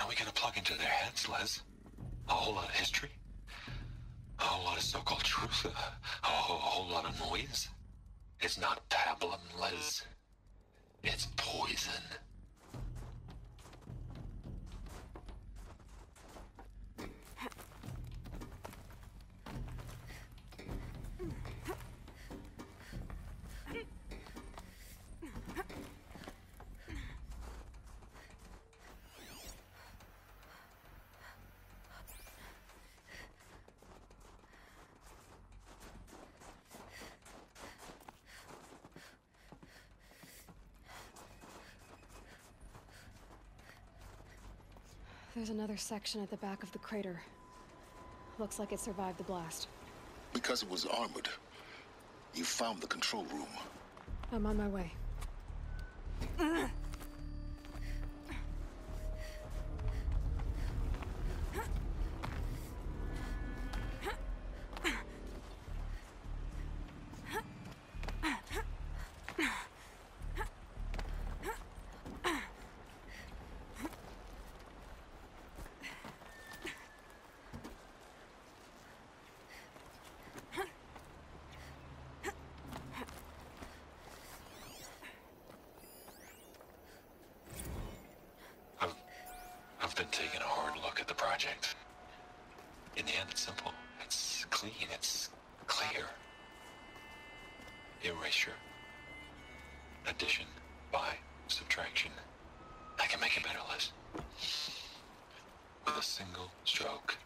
are we gonna plug into their heads, Les? A whole lot of history? A whole lot of so-called truth? A whole lot of noise? It's not pablum, Les. It's poison. There's another section at the back of the crater. Looks like it survived the blast. Because it was armored. You found the control room. I'm on my way. I've been taking a hard look at the project. In the end, it's simple. It's clean. It's clear. Erasure. Addition. By. Subtraction. I can make it better, Liz. With a single stroke.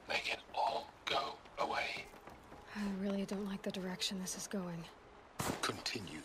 Make it all go away. I really don't like the direction this is going. Continue.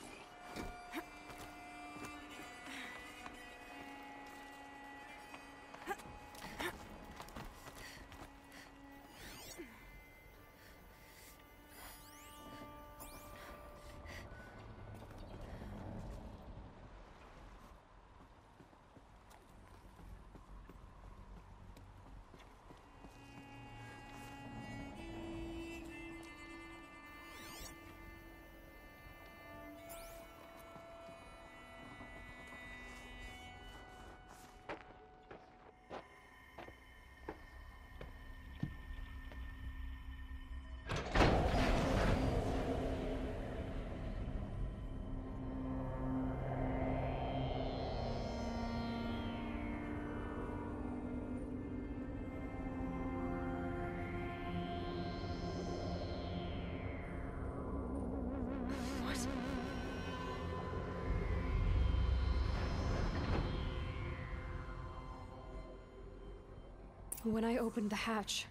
When I opened the hatch,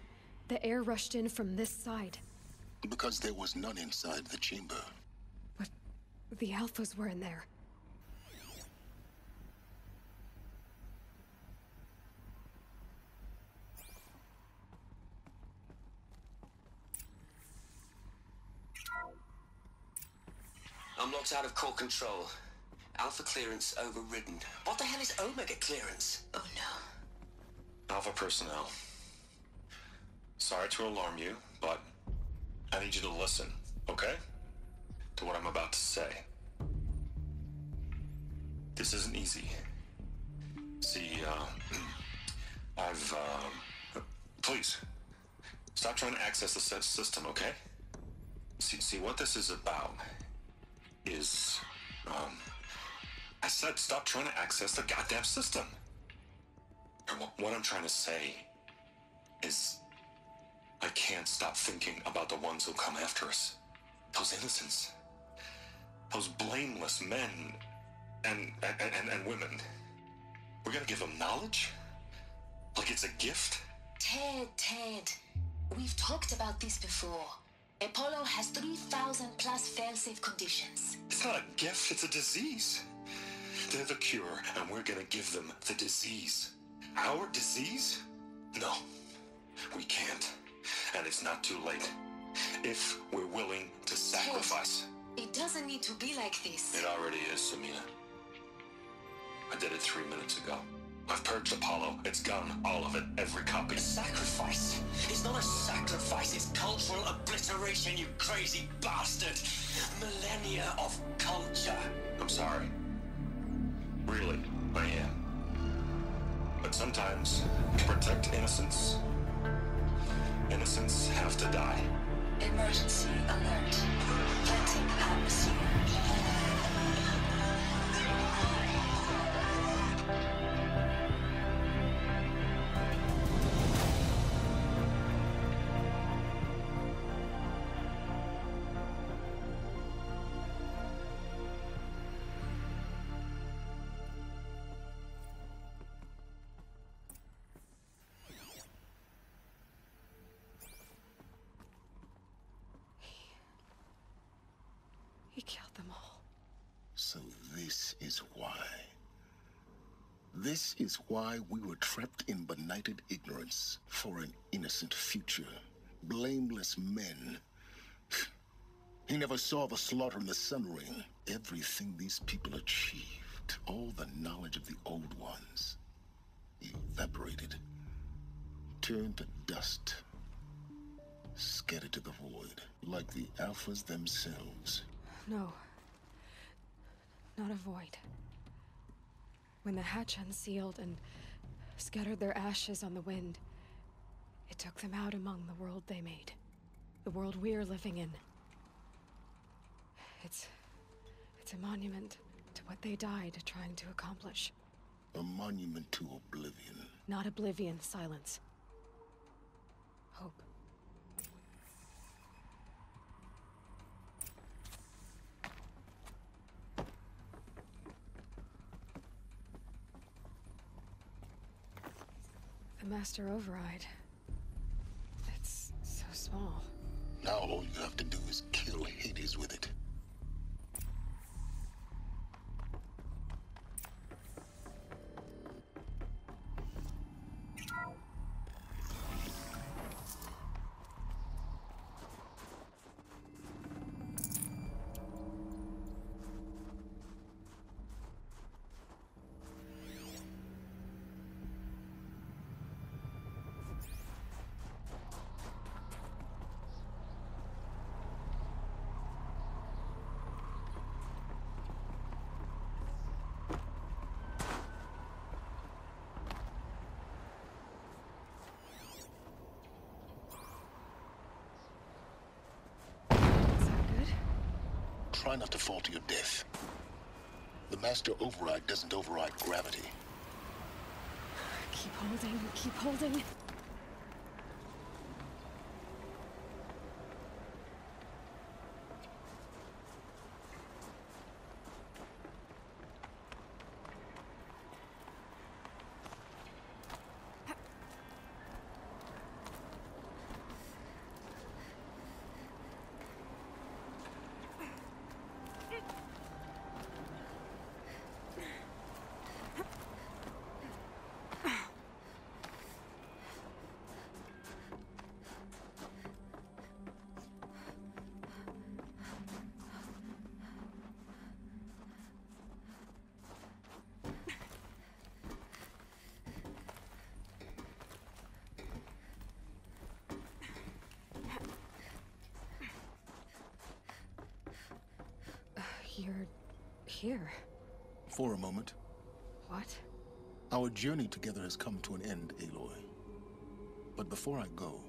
the air rushed in from this side. Because there was none inside the chamber. But the alphas were in there. I'm locked out of core control. Alpha clearance overridden. What the hell is Omega clearance? Oh no. Alpha personnel. Sorry to alarm you, but I need you to listen, okay? To what I'm about to say. This isn't easy. See, please, stop trying to access the system, okay? See, what this is about is, I said stop trying to access the goddamn system. And what I'm trying to say is I can't stop thinking about the ones who come after us. Those innocents. Those blameless men and women. We're gonna give them knowledge? Like it's a gift? Ted. We've talked about this before. Apollo has 3,000 plus fail-safe conditions. It's not a gift, it's a disease. They're the cure, and we're gonna give them the disease. Our disease? No, we can't. And it's not too late. If we're willing to sacrifice. Ted, it doesn't need to be like this. It already is, Samina. I did it 3 minutes ago. I've purged Apollo. It's gone. All of it. Every copy. A sacrifice? It's not a sacrifice. It's cultural obliteration, you crazy bastard. Millennia of culture. I'm sorry. Really, I am. But sometimes, to protect innocence, innocents have to die. Emergency alert. Venting atmosphere. He killed them all. So this is why. This is why we were trapped in benighted ignorance for an innocent future. Blameless men. He never saw the slaughter in the Sun Ring. Everything these people achieved, all the knowledge of the old ones, evaporated, turned to dust, scattered to the void, like the Alphas themselves. No. Not a void. When the hatch unsealed and scattered their ashes on the wind, it took them out among the world they made. The world we're living in. It's a monument to what they died trying to accomplish. A monument to oblivion. Not oblivion, silence. Hope. The Master Override. It's so small. Now all you have to do is kill Hades with it. Try not to fall to your death. The Master Override doesn't override gravity. Keep holding, keep holding. You're here. For a moment. What? Our journey together has come to an end, Aloy. But before I go,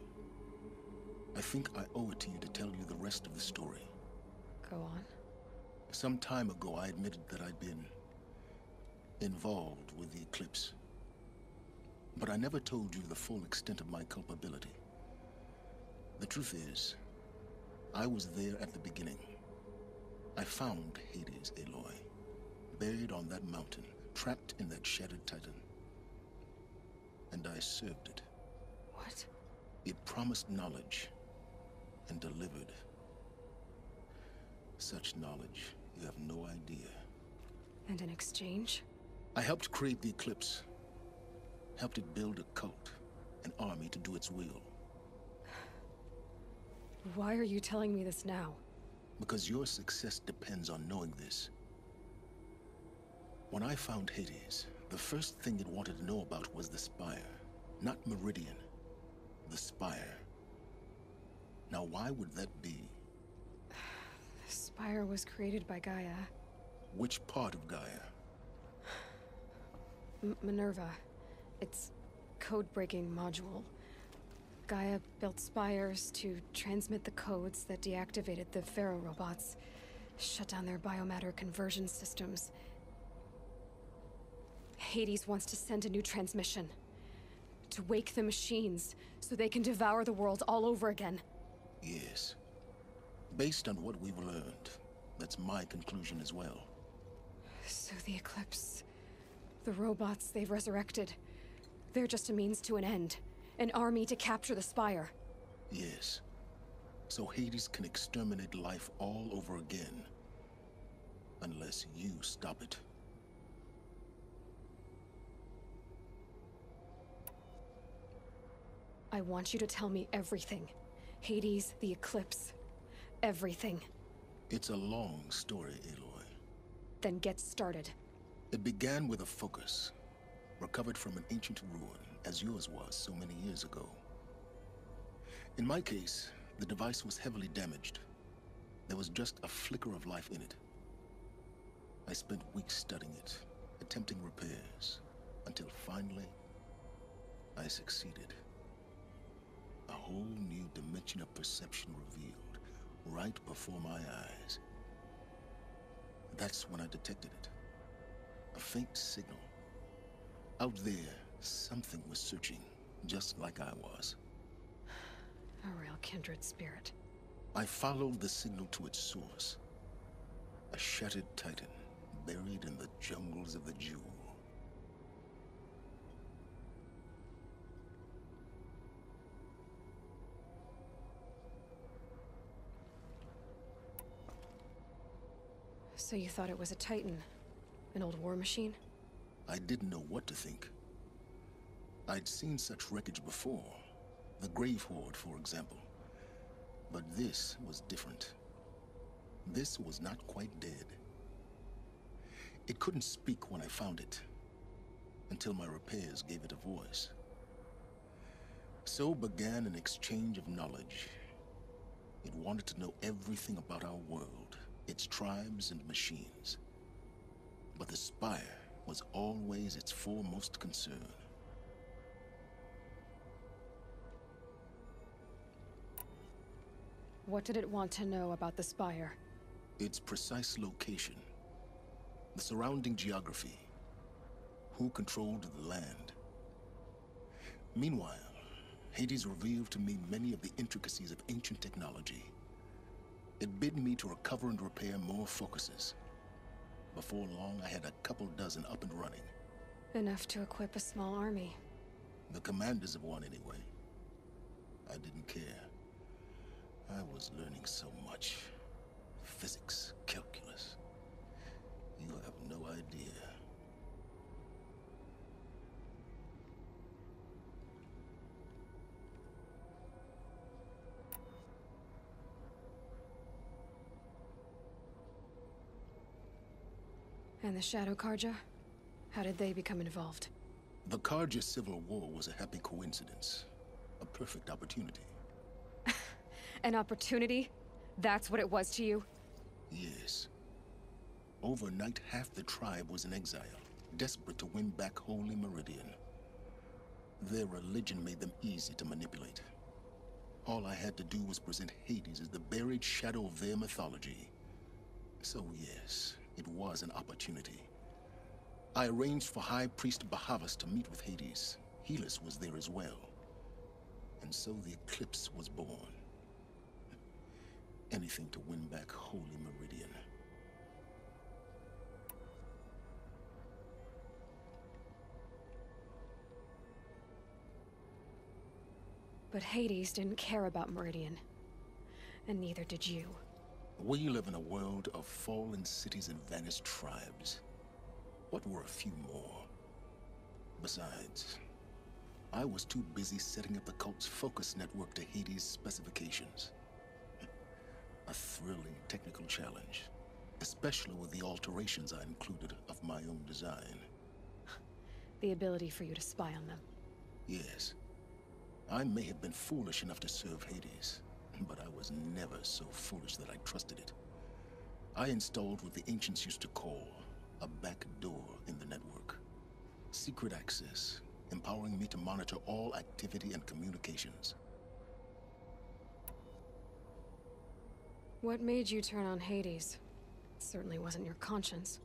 I think I owe it to you to tell you the rest of the story. Go on. Some time ago, I admitted that I'd been involved with the eclipse. But I never told you the full extent of my culpability. The truth is, I was there at the beginning. I found Hades, Aloy, buried on that mountain, trapped in that shattered titan. And I served it. What? It promised knowledge and delivered. Such knowledge, you have no idea. And in exchange? I helped create the eclipse. Helped it build a cult, an army to do its will. Why are you telling me this now? Because your success depends on knowing this. When I found Hades, the first thing it wanted to know about was the Spire. Not Meridian. The Spire. Now why would that be? The Spire was created by Gaia. Which part of Gaia? Minerva. It's code-breaking module. Gaia built spires to transmit the codes that deactivated the Pharaoh robots, shut down their biomatter conversion systems. Hades wants to send a new transmission. To wake the machines, so they can devour the world all over again. Yes. Based on what we've learned, that's my conclusion as well. So the Eclipse... the robots they've resurrected... they're just a means to an end. An army to capture the Spire. Yes. So Hades can exterminate life all over again. Unless you stop it. I want you to tell me everything. Hades, the Eclipse, everything. It's a long story, Aloy. Then get started. It began with a focus, recovered from an ancient ruin, as yours was so many years ago. In my case, the device was heavily damaged. There was just a flicker of life in it. I spent weeks studying it, attempting repairs, until finally, I succeeded. A whole new dimension of perception revealed, right before my eyes. That's when I detected it. A faint signal. Out there, something was searching, just like I was. A real kindred spirit. I followed the signal to its source. A shattered titan, buried in the jungles of the Jewel. So you thought it was a titan? An old war machine? I didn't know what to think. I'd seen such wreckage before. The Grave Horde, for example. But this was different. This was not quite dead. It couldn't speak when I found it, until my repairs gave it a voice. So began an exchange of knowledge. It wanted to know everything about our world, its tribes and machines. But the Spire was always its foremost concern. What did it want to know about the Spire? Its precise location, the surrounding geography, who controlled the land. Meanwhile, Hades revealed to me many of the intricacies of ancient technology. It bid me to recover and repair more focuses. Before long, I had a couple dozen up and running. Enough to equip a small army. The commanders of one, anyway. I didn't care. I was learning so much. Physics, calculus. You have no idea. And the Shadow Karja? How did they become involved? The Karja Civil War was a happy coincidence. A perfect opportunity. An opportunity? That's what it was to you? Yes. Overnight, half the tribe was in exile, desperate to win back Holy Meridian. Their religion made them easy to manipulate. All I had to do was present Hades as the buried shadow of their mythology. So yes, it was an opportunity. I arranged for High Priest Bahavas to meet with Hades. Helis was there as well. And so the Eclipse was born. Anything to win back Holy Meridian. But Hades didn't care about Meridian. And neither did you. We live in a world of fallen cities and vanished tribes. What were a few more? Besides, I was too busy setting up the cult's focus network to Hades' specifications. A thrilling technical challenge, especially with the alterations I included of my own design. The ability for you to spy on them. Yes. I may have been foolish enough to serve Hades, but I was never so foolish that I trusted it. I installed what the ancients used to call a back door in the network. Secret access, empowering me to monitor all activity and communications. What made you turn on Hades? It certainly wasn't your conscience.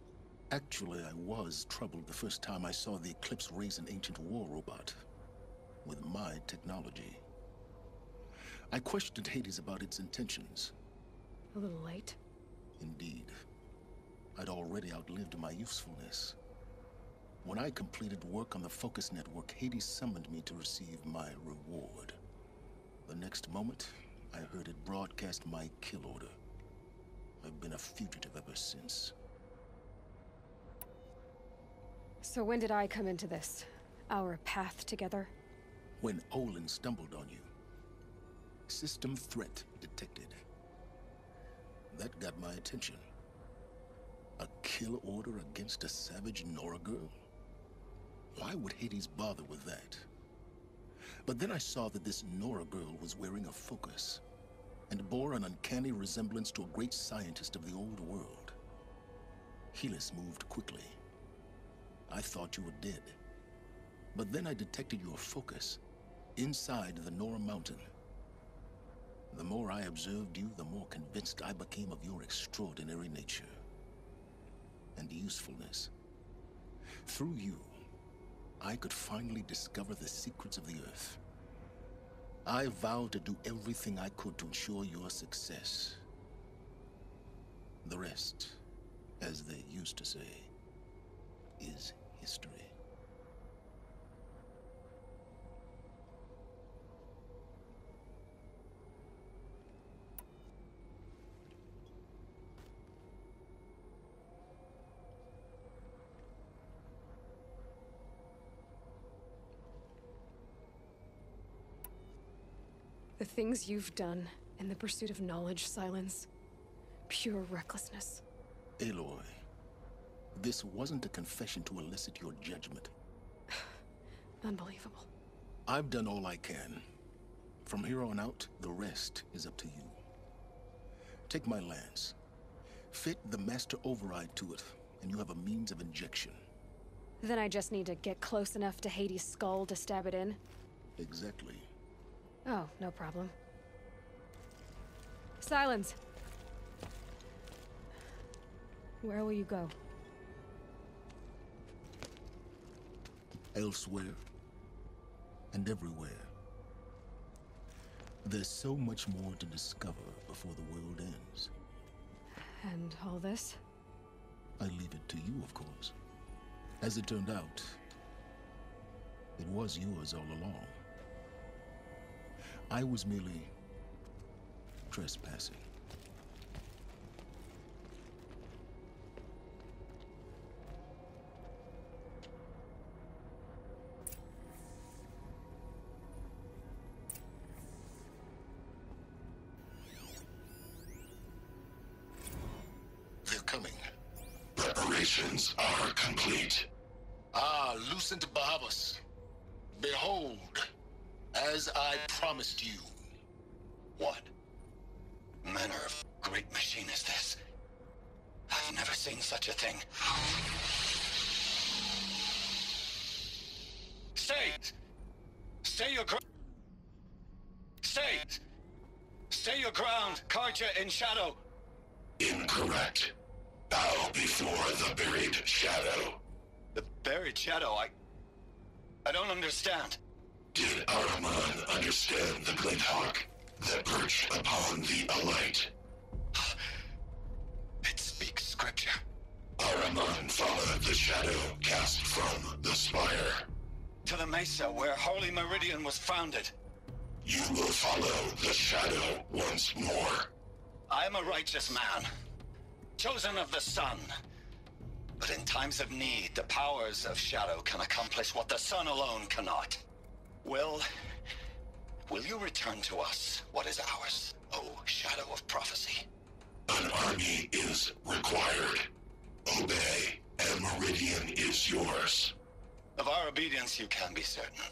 Actually, I was troubled the first time I saw the Eclipse raise an ancient war robot with my technology. I questioned Hades about its intentions. A little late. Indeed. I'd already outlived my usefulness. When I completed work on the Focus Network, Hades summoned me to receive my reward. The next moment, I heard it broadcast my kill order. I've been a fugitive ever since. So when did I come into this? Our path together? When Olin stumbled on you. System threat detected. That got my attention. A kill order against a savage Nora girl? Why would Hades bother with that? But then I saw that this Nora girl was wearing a focus, and bore an uncanny resemblance to a great scientist of the old world. Helis moved quickly. I thought you were dead. But then I detected your focus inside the Nora mountain. The more I observed you, the more convinced I became of your extraordinary nature and usefulness. Through you, I could finally discover the secrets of the Earth. I vowed to do everything I could to ensure your success. The rest, as they used to say, is history. The things you've done in the pursuit of knowledge, Silence. Pure recklessness. Aloy, this wasn't a confession to elicit your judgment. Unbelievable. I've done all I can. From here on out, the rest is up to you. Take my lance. Fit the master override to it, and you have a means of injection. Then I just need to get close enough to Hades' skull to stab it in? Exactly. Oh, no problem. Silence! Where will you go? Elsewhere. And everywhere. There's so much more to discover before the world ends. And all this? I leave it to you, of course. As it turned out, it was yours all along. I was merely trespassing. They're coming. Preparations are complete. Ah, Lucent Bahavas. Behold, as I promised you. What manner of great machine is this? I've never seen such a thing. Stay! Stay your ground! Stay! Stay your ground, Carja in shadow! Incorrect. Bow before the buried shadow. The buried shadow? I don't understand. Did Araman understand the glint hawk that perched upon the alight? It speaks scripture. Araman followed the shadow cast from the spire. To the mesa where Holy Meridian was founded. You will follow the shadow once more. I am a righteous man, chosen of the sun. But in times of need, the powers of shadow can accomplish what the sun alone cannot. Will you return to us what is ours, O Shadow of Prophecy? An army is required. Obey, and Meridian is yours. Of our obedience you can be certain.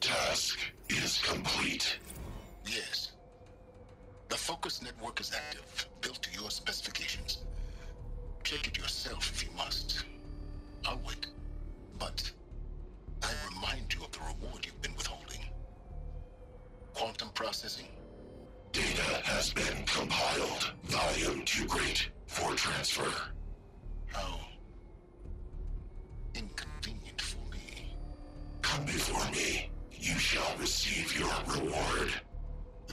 Task is complete. Yes. The Focus Network is active, built to your specifications. check it yourself if you must. I'll wait. But I remind you of the reward you've been withholding. Quantum processing. Data has been compiled. Volume too great for transfer. How inconvenient for me. Come before me. You shall receive your reward.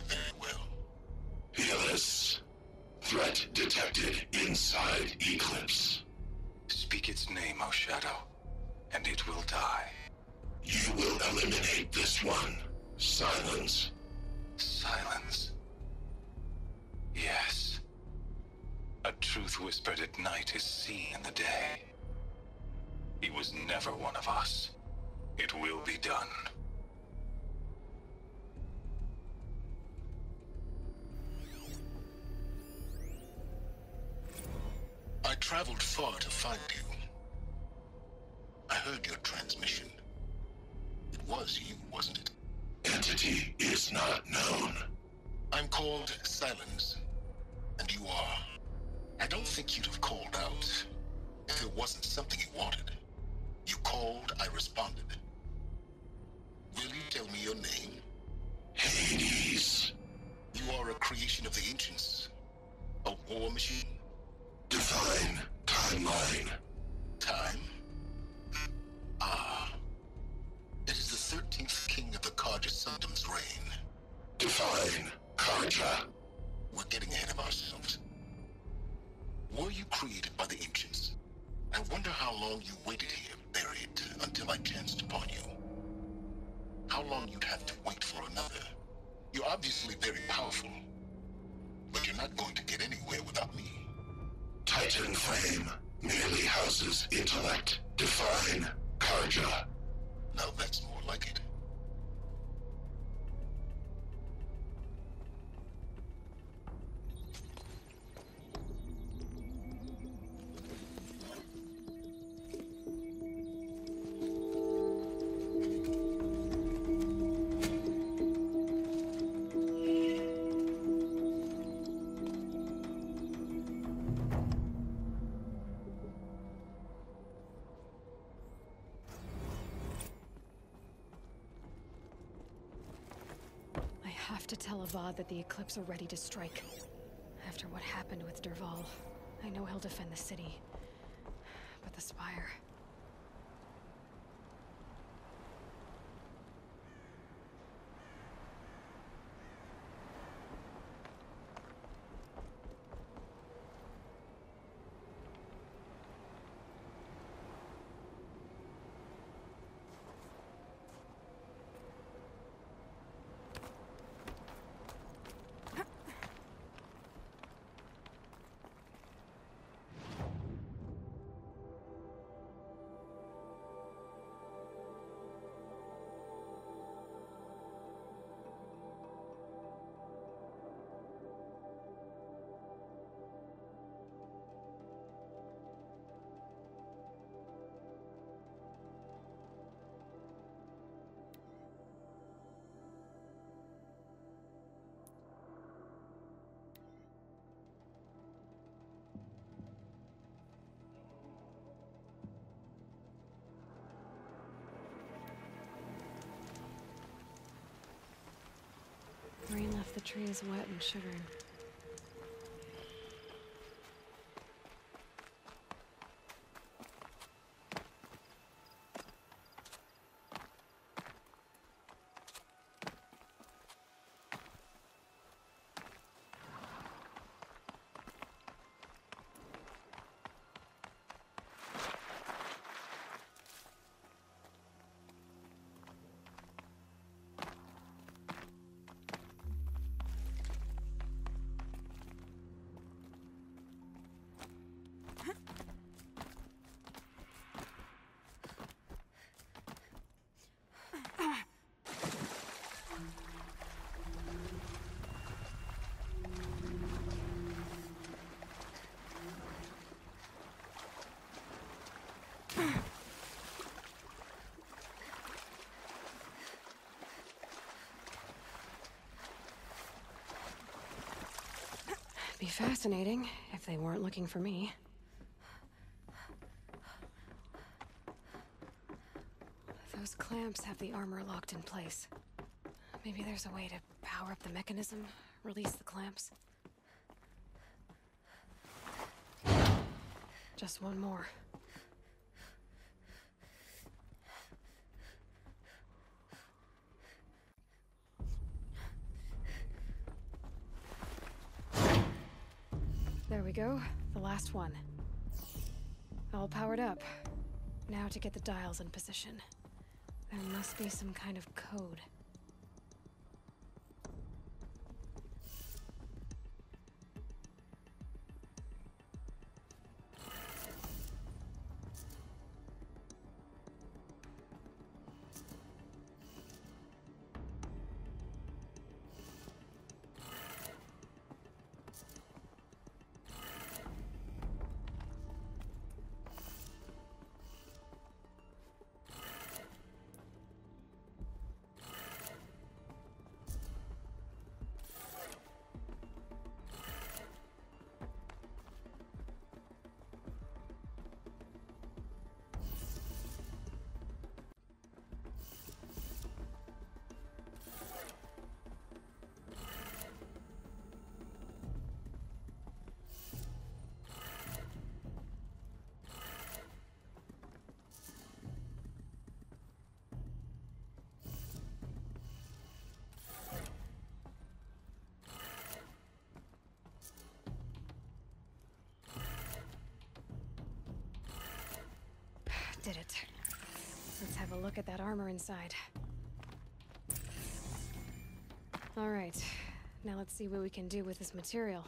Very well. Helis. Threat detected inside Eclipse. Speak its name, O Shadow, and it will die. You will eliminate this one. Silence. Silence. Yes. A truth whispered at night is seen in the day. He was never one of us. It will be done. I traveled far to find you. I heard your transmission. It was you, wasn't it? Entity is not known. I'm called Silence, and you are. I don't think you'd have called out if it wasn't something you wanted. You called, I responded. Will you tell me your name? Hades. You are a creation of the ancients. A war machine? Define timeline. Time? Ah. It is the 13th king of the Karja Sundam's reign. Define Karja. We're getting ahead of ourselves. Were you created by the ancients? I wonder how long you waited here, buried, until I chanced upon you. How long you'd have to wait for another. You're obviously very powerful, but you're not going to get anywhere without me. Titan Flame merely houses intellect. Define Karja. Now that's more like it. I have to tell Avad that the Eclipse are ready to strike. After what happened with Derval, I know he'll defend the city. But the Spire... Rain left the trees wet and shivering. Be fascinating if they weren't looking for me. Those clamps have the armor locked in place. Maybe there's a way to power up the mechanism, release the clamps. Just one more. There we go, the last one. All powered up. Now to get the dials in position. There must be some kind of code. Did it. Let's have a look at that armor inside. All right, now let's see what we can do with this material.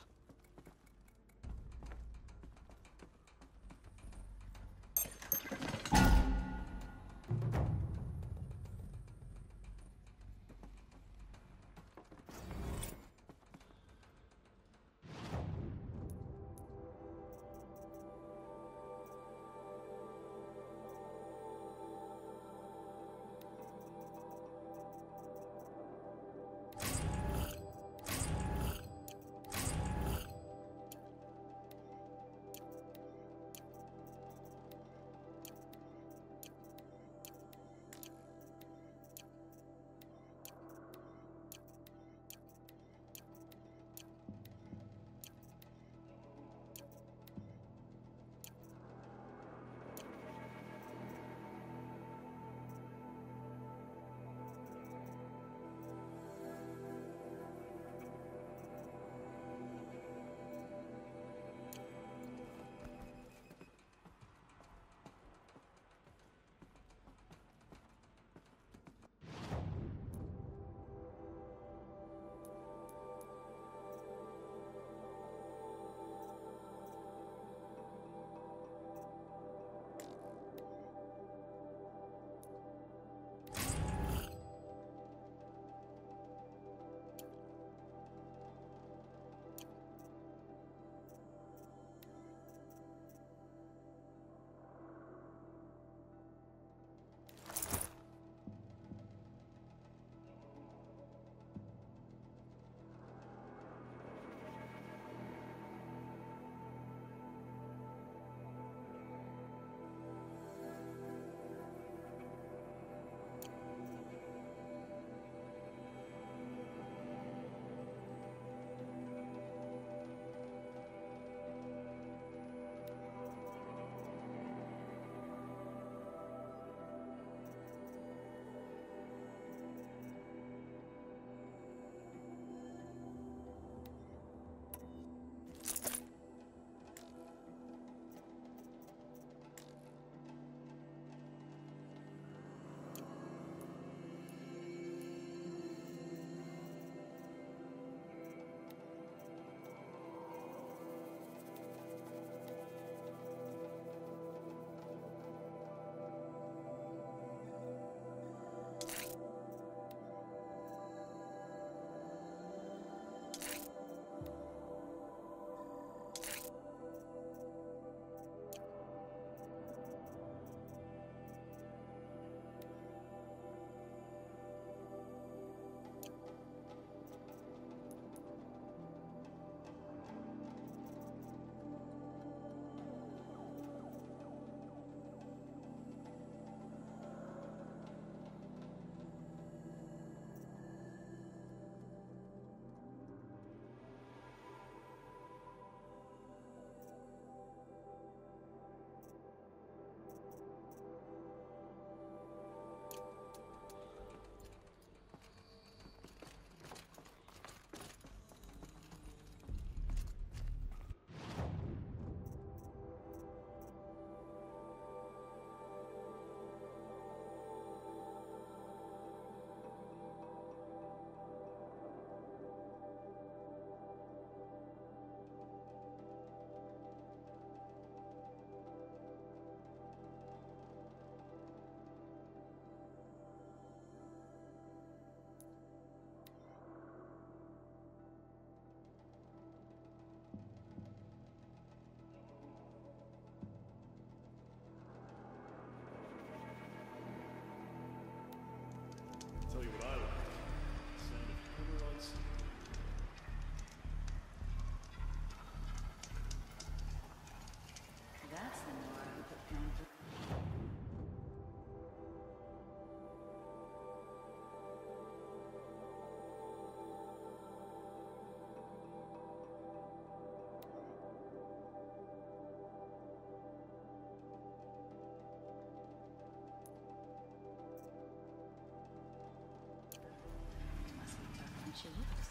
she looks.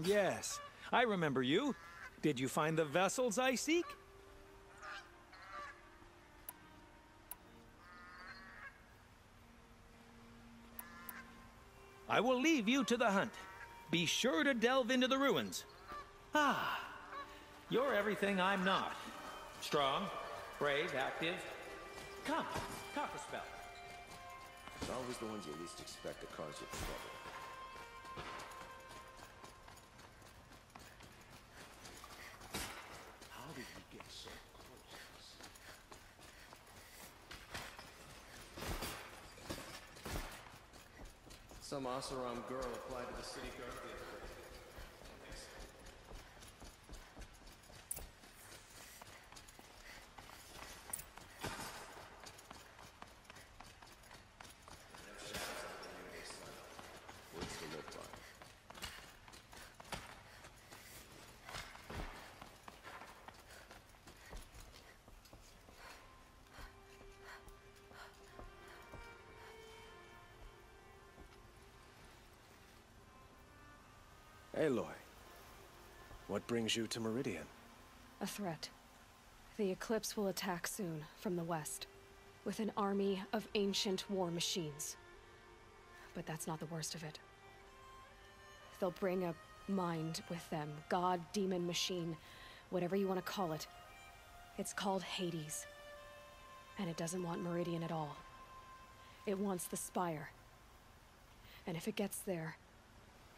Yes, I remember you. Did you find the vessels I seek? I will leave you to the hunt. Be sure to delve into the ruins. Ah, you're everything I'm not. Strong, brave, active. Come, talk a spell. It's always the ones you least expect to cause you trouble. How did we get so close? Some Oseram girl applied to the city guard the other day. What's the look like? Aloy, what brings you to Meridian? A threat. The Eclipse will attack soon, from the west, with an army of ancient war machines. But that's not the worst of it. They'll bring a mind with them, god, demon, machine, whatever you want to call it. It's called Hades. And it doesn't want Meridian at all. It wants the Spire. And if it gets there,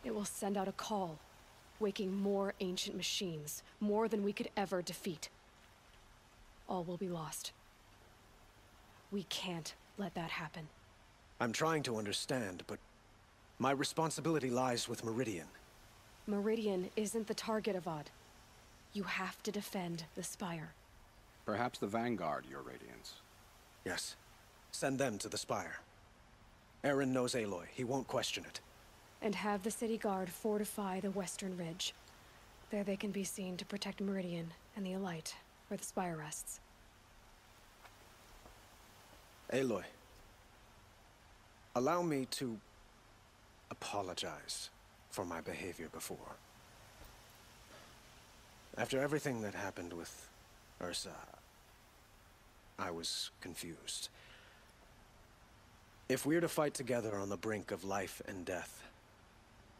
it will send out a call, waking more ancient machines, more than we could ever defeat. All will be lost. We can't let that happen. I'm trying to understand, but my responsibility lies with Meridian. Meridian isn't the target, Avad. You have to defend the Spire. Perhaps the Vanguard, Your Radiance. Yes. Send them to the Spire. Eren knows Aloy. He won't question it. And have the city guard fortify the western ridge. There they can be seen to protect Meridian and the Elite, where the Spire rests. Aloy, allow me to apologize for my behavior before. After everything that happened with Ursa, I was confused. If we're to fight together on the brink of life and death,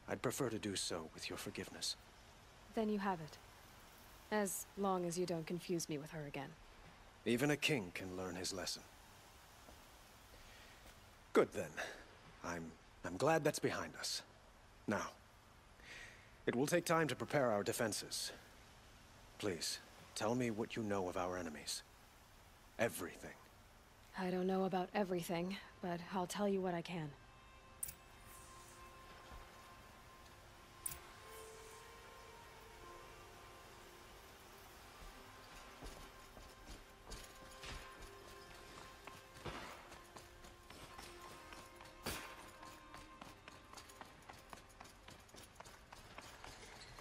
I'd prefer to do so with your forgiveness. Then you have it. As long as you don't confuse me with her again. Even a king can learn his lesson. Good then. I'm glad that's behind us. Now, it will take time to prepare our defenses. Please, tell me what you know of our enemies. Everything. I don't know about everything, but I'll tell you what I can.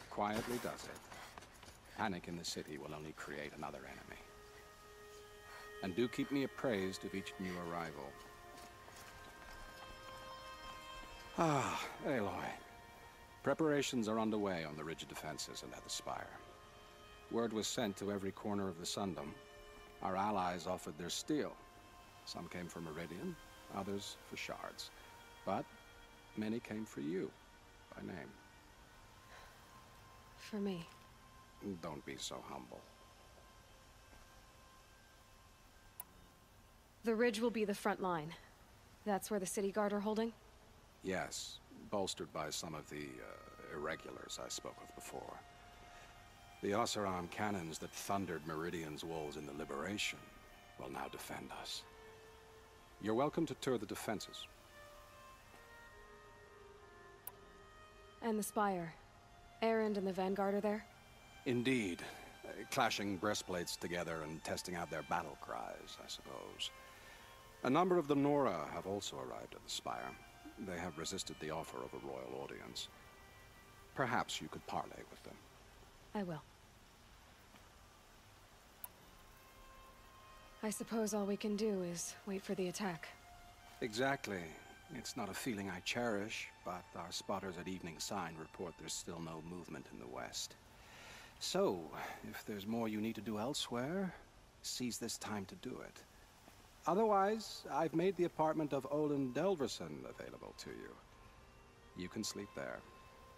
Quietly does it. Panic in the city will only create another enemy. And do keep me appraised of each new arrival. Ah, Aloy. Preparations are underway on the ridge defenses and at the Spire. Word was sent to every corner of the Sundom. Our allies offered their steel. Some came for Meridian, others for shards. But many came for you, by name. For me. Don't be so humble. The ridge will be the front line. That's where the city guard are holding? Yes, bolstered by some of the irregulars I spoke of before. The Oseram cannons that thundered Meridian's walls in the Liberation will now defend us. You're welcome to tour the defenses. And the Spire. Erend and the Vanguard are there? Indeed. clashing breastplates together and testing out their battle cries, I suppose. A number of the Nora have also arrived at the Spire. They have resisted the offer of a royal audience. Perhaps you could parley with them. I will. I suppose all we can do is wait for the attack. Exactly. It's not a feeling I cherish, but our spotters at Evening Sign report there's still no movement in the west. So, if there's more you need to do elsewhere, seize this time to do it. Otherwise, I've made the apartment of Olin Delverson available to you. You can sleep there,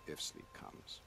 if sleep comes.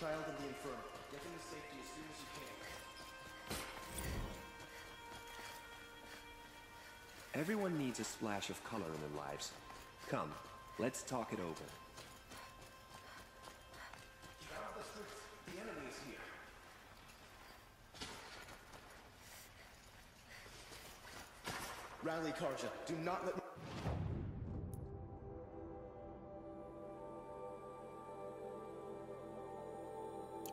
Child in the Inferno. Get into safety as soon as you can. Everyone needs a splash of color in their lives. Come, let's talk it over. Get out of the streets. The enemy is here. Rally, Karja. Do not let me...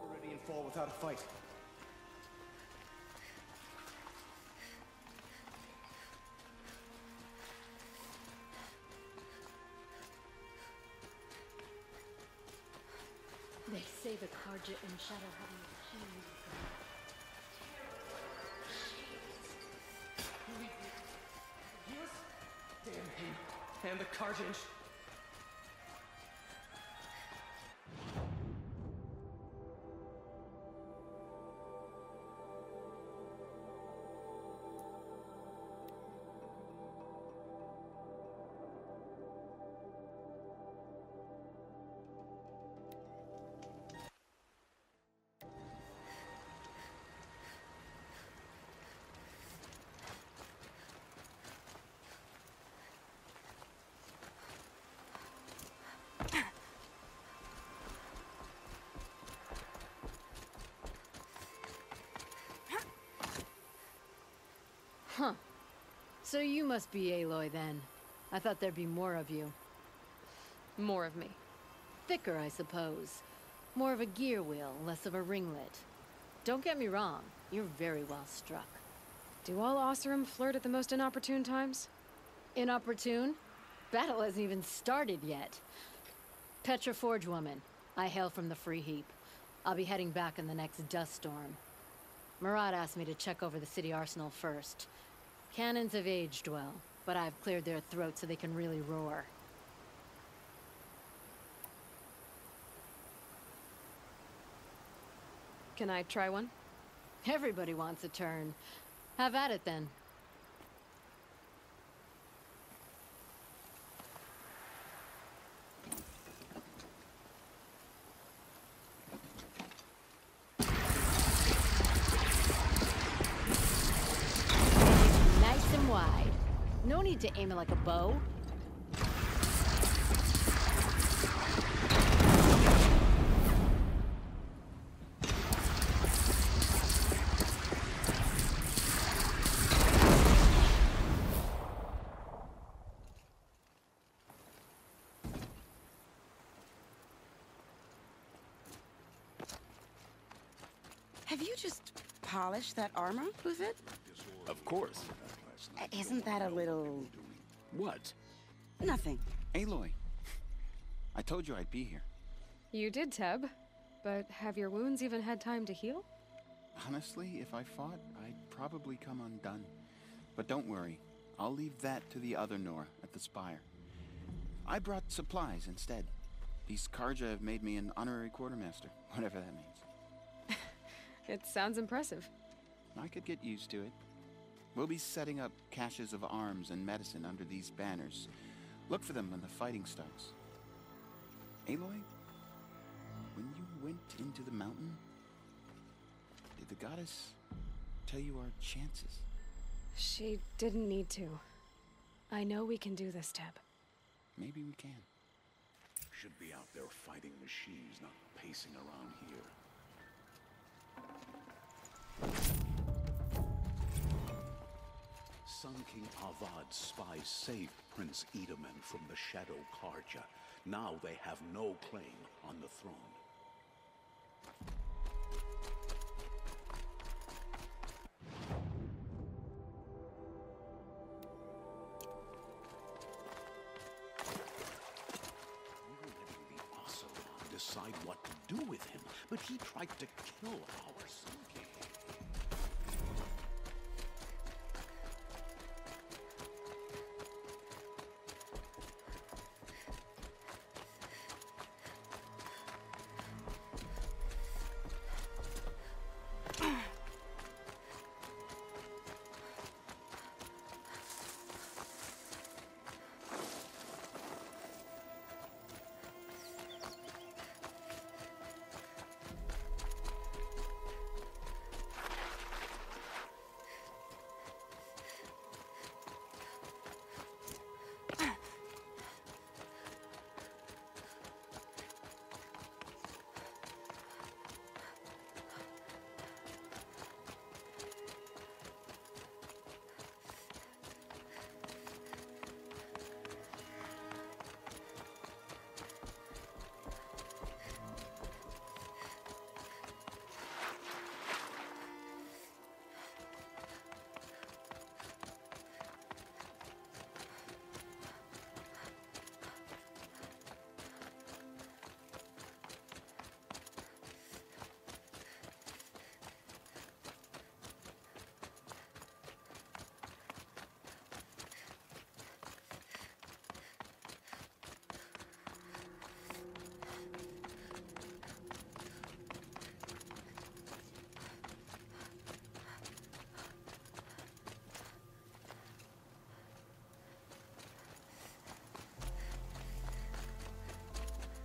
Meridian fall without a fight. They say the Karja and Shadow having a change. Damn him. And the Karja. Huh. So you must be Aloy then. I thought there'd be more of you. More of me. Thicker, I suppose. More of a gear wheel, less of a ringlet. Don't get me wrong, you're very well struck. Do all Oseram flirt at the most inopportune times? Inopportune? Battle hasn't even started yet. Petra Forge woman. I hail from the Free Heap. I'll be heading back in the next dust storm. Murad asked me to check over the city arsenal first. Cannons have aged well, but I've cleared their throats so they can really roar. Can I try one? Everybody wants a turn. Have at it then. Nice and wide. No need to aim it like a bow. Have you just polished that armor with it? Of course. Isn't that a little... What? Nothing. Aloy. I told you I'd be here. You did, Teb. But have your wounds even had time to heal? Honestly, if I fought, I'd probably come undone. But don't worry. I'll leave that to the other Nora at the Spire. I brought supplies instead. These Karja have made me an honorary quartermaster, whatever that means. It sounds impressive. I could get used to it. We'll be setting up caches of arms and medicine under these banners. Look for them when the fighting starts. Aloy, when you went into the mountain, did the goddess tell you our chances? She didn't need to. I know we can do this, Teb. Maybe we can. Should be out there fighting machines, not pacing around here. Sun King Avad's spies saved Prince Edaman from the Shadow Karja. Now they have no claim on the throne. Decide what to do with him, but he tried to kill our Sun King.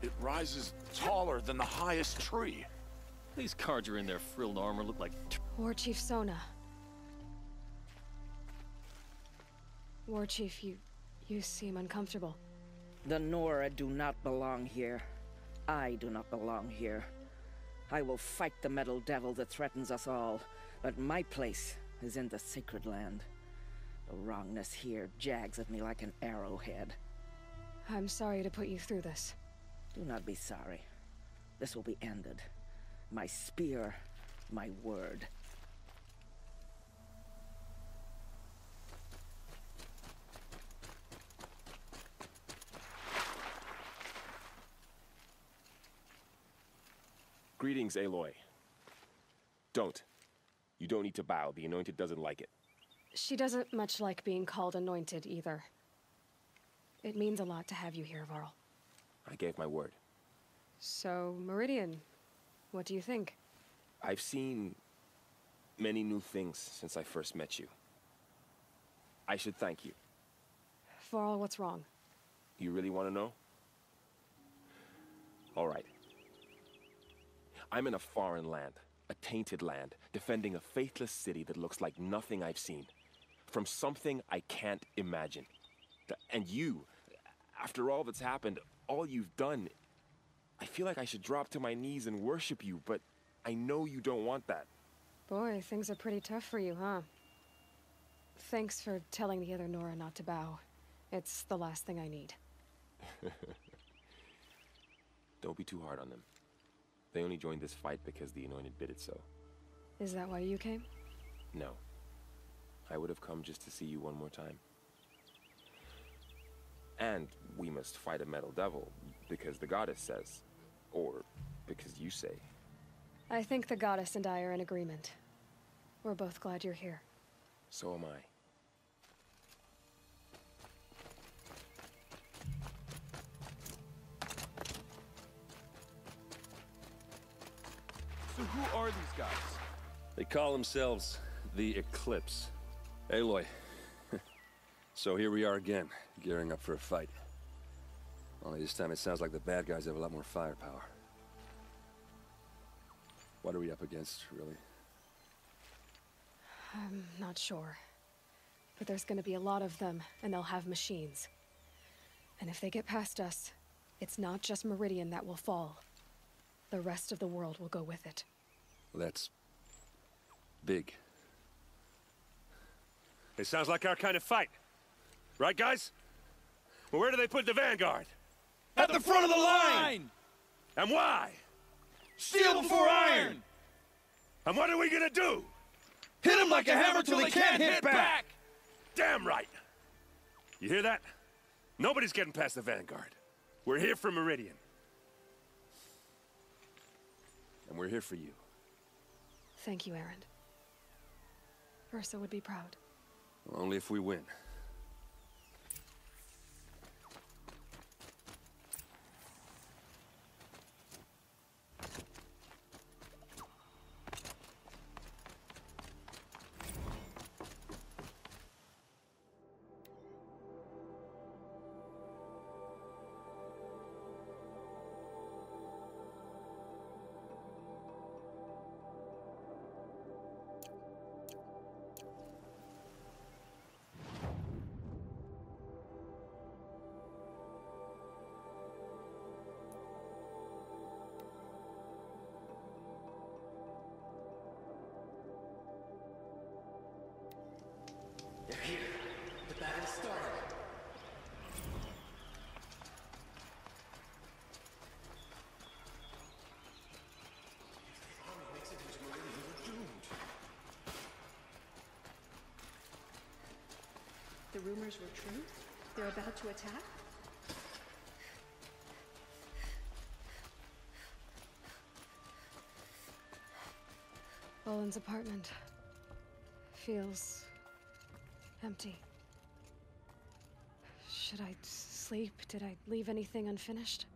It rises taller than the highest tree. These Karja in their frilled armor look like... War Chief Sona. War Chief, you seem uncomfortable. The Nora do not belong here. I do not belong here. I will fight the metal devil that threatens us all, but my place is in the sacred land. The wrongness here jags at me like an arrowhead. I'm sorry to put you through this. Do not be sorry. This will be ended. My spear, my word. Greetings, Aloy. Don't. You don't need to bow. The Anointed doesn't like it. She doesn't much like being called Anointed, either. It means a lot to have you here, Varl. I gave my word. So, Meridian, what do you think? I've seen many new things since I first met you. I should thank you. Varl, what's wrong? You really want to know? All right. I'm in a foreign land, a tainted land, defending a faithless city that looks like nothing I've seen. From something I can't imagine. And you, after all that's happened, all you've done, I feel like I should drop to my knees and worship you, but I know you don't want that. Boy, things are pretty tough for you, huh? Thanks for telling the other Nora not to bow. It's the last thing I need. Don't be too hard on them. They only joined this fight because the Anointed bid it so. Is that why you came? No. I would have come just to see you one more time. And we must fight a metal devil, because the goddess says. Or because you say. I think the goddess and I are in agreement. We're both glad you're here. So am I. So who are these guys? They call themselves the Eclipse. Aloy. So here we are again, gearing up for a fight. Only this time it sounds like the bad guys have a lot more firepower. What are we up against, really? I'm not sure. But there's gonna be a lot of them, and they'll have machines. And if they get past us, it's not just Meridian that will fall. The rest of the world will go with it. Well, that's... big. It sounds like our kind of fight. Right, guys? Well, where do they put the Vanguard? At the front of the line! And why? Steel before iron! And what are we gonna do? Hit them like a hammer till they can't hit back! Damn right! You hear that? Nobody's getting past the Vanguard. We're here for Meridian. And we're here for you. Thank you, Erend. Versa would be proud. Only if we win. They're here. The battle started. If the army makes it into Meridian, we're doomed. The rumors were true? They're about to attack? Boland's apartment feels empty. Should I sleep? Did I leave anything unfinished?